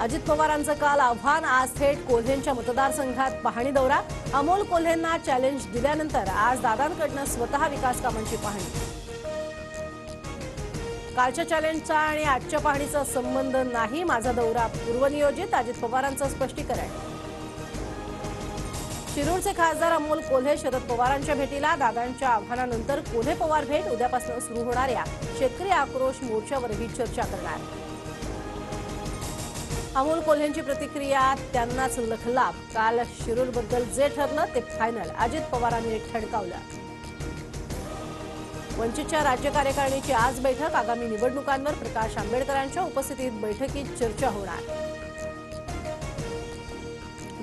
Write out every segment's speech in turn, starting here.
अजित पवारांचं काल आव्हान, आज थेट कोल्हेंच्या मतदारसंघात पाहणी दौरा। अमोल कोल्हेंना चॅलेंज दिल्यानंतर आज दादांकडून स्वतः विकास कामांची पाहणी। कालच्या चॅलेंजचा आणि आजच्या पाहणीचा संबंध नाही, माझा दौरा पूर्वनियोजित, अजित पवारांचं स्पष्टीकरण। शिरूरचे खासदार अमोल कोल्हे शरद पवारांच्या भेटीला, दादांच्या आव्हानानंतर कोल्हे पवार भेट। उद्यापासून सुरू होणाऱ्या शेतकरी आक्रोश मोर्चावरही चर्चा करणार। अमोल कोल्हेंची प्रतिक्रिया, त्यांनाच लखलाभ। काल शिरूरबद्दल जे ठरलं ते फायनल, अजित पवारांनी ठणकावलं। वंचितच्या राज्य कार्यकारिणीची आज बैठक, आगामी निवडणुकांवर प्रकाश आंबेडकरांच्या उपस्थितीत बैठकीत चर्चा होणार।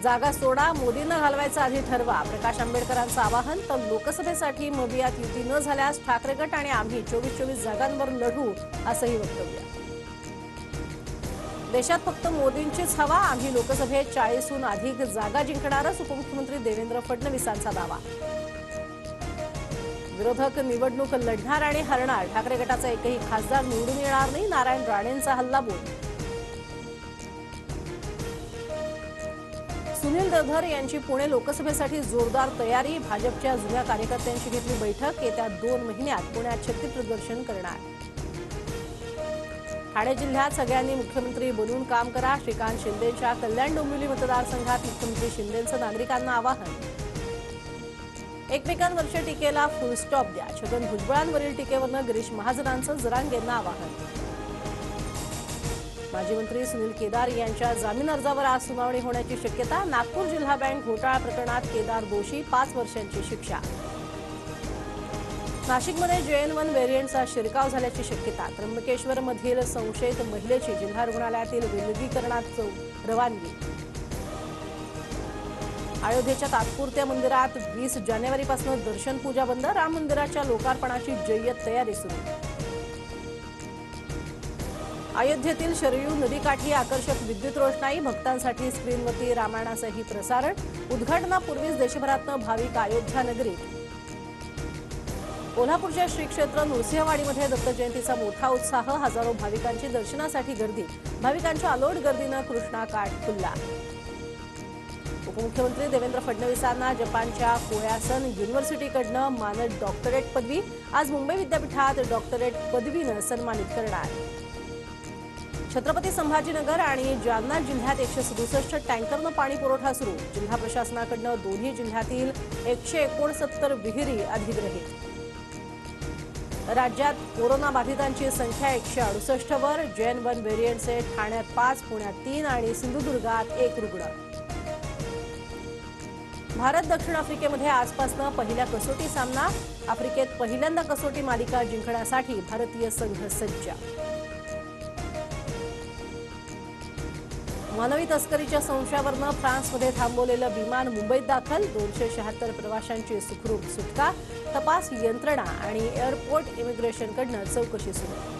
जागा सोडा, मोदींना घालवायचं आधी ठरवा, प्रकाश आंबेडकरांचं आवाहन। तर लोकसभेसाठी मवियात युती न झाल्यास ठाकरे गट आणि आम्ही 24 जागांवर लढू, असंही वक्तव्य। देशात फक्त मोदींचीच हवा, आम्ही लोकसभेत 40हून अधिक जागा जिंकणारच, उपमुख्यमंत्री देवेंद्र फडणवीसांचा दावा। विरोधक निवडणूक लढणार आणि हरणार, ठाकरे गटाचा एकही खासदार निवडून येणार नाही, नारायण राणेंचा हल्लाबोल। सुनील दधर यांची पुणे लोकसभेसाठी जोरदार तयारी, भाजपच्या जुन्या कार्यकर्त्यांची घेतली बैठक, येत्या 2 महिन्यात पुण्यात शक्ती प्रदर्शन करणार। ठाणे जिल्ह्यात सगळ्यांनी मुख्यमंत्री बनून काम करा, श्रीकांत शिंदेच्या कल्याण डोंबिवली मतदारसंघात मुख्यमंत्री शिंदेंचं नागरिकांना आवाहन। एकमेकांवरच्या टीकेला फुल स्टॉप द्या, छगन भुजबळांवरील टीकेवरनं गिरीश महाजनांचं जरांगेंना आवाहन। माजी मंत्री सुनील केदार यांच्या जामीन अर्जावर आज सुनावणी होण्याची शक्यता, नागपूर जिल्हा बँक घोटाळा प्रकरणात केदार दोषी, 5 वर्षांची शिक्षा। नाशिकमध्ये JN1 व्हेरियंटचा शिरकाव झाल्याची शक्यता, त्र्यंबकेश्वरमधील संशयित महिलेची जिल्हा रुग्णालयातील विलगीकरणात रवानगी। अयोध्येच्या तात्पुरत्या मंदिरात 20 जानेवारीपासून दर्शन पूजा बंद, राम मंदिराच्या लोकार्पणाची जय्यत तयारी सुरू। अयोध्येतील शरयू नदीकाठी आकर्षक विद्युत रोषणाई, भक्तांसाठी स्क्रीनवरती रामायणाचंही प्रसारण, उद्घाटनापूर्वीच देशभरातून भाविक अयोध्या नगरीत। कोल्हापूरच्या श्री क्षेत्र नृसिंहवाडीमध्ये दत्त जयंतीचा मोठा उत्साह, हजारो भाविकांची दर्शनासाठी गर्दी, भाविकांच्या अलोट गर्दीनं कृष्णा काठ खुलला। उपमुख्यमंत्री देवेंद्र फडणवीसांना जपानच्या कोयासन युनिव्हर्सिटीकडनं मानद डॉक्टरेट पदवी, आज मुंबई विद्यापीठात डॉक्टरेट पदवीनं सन्मानित करणार। छत्रपती संभाजीनगर आणि जालना जिल्ह्यात 167 टँकरनं पाणी पुरवठा सुरू, जिल्हा प्रशासनाकडनं दोन्ही जिल्ह्यातील 169 विहिरी अधिग्रहित। राज्यात कोरोना बाधितांची संख्या 168 वर, JN1 व्हेरियंटचे ठाण्यात 5, पुण्यात 3 आणि सिंधुदुर्गात 1 रुग्ण। भारत दक्षिण आफ्रिकेमध्ये आजपासून पहिला कसोटी सामना, आफ्रिकेत पहिल्यांदा कसोटी मालिका जिंकण्यासाठी भारतीय संघ सज्ज। मानवी तस्करीच्या संशयावरनं फ्रान्समध्ये थांबवलेलं विमान मुंबईत दाखल, 276 प्रवाशांची सुखरूप सुटका, तपास यंत्रणा आणि एअरपोर्ट इमिग्रेशनकडनं चौकशी सुरू।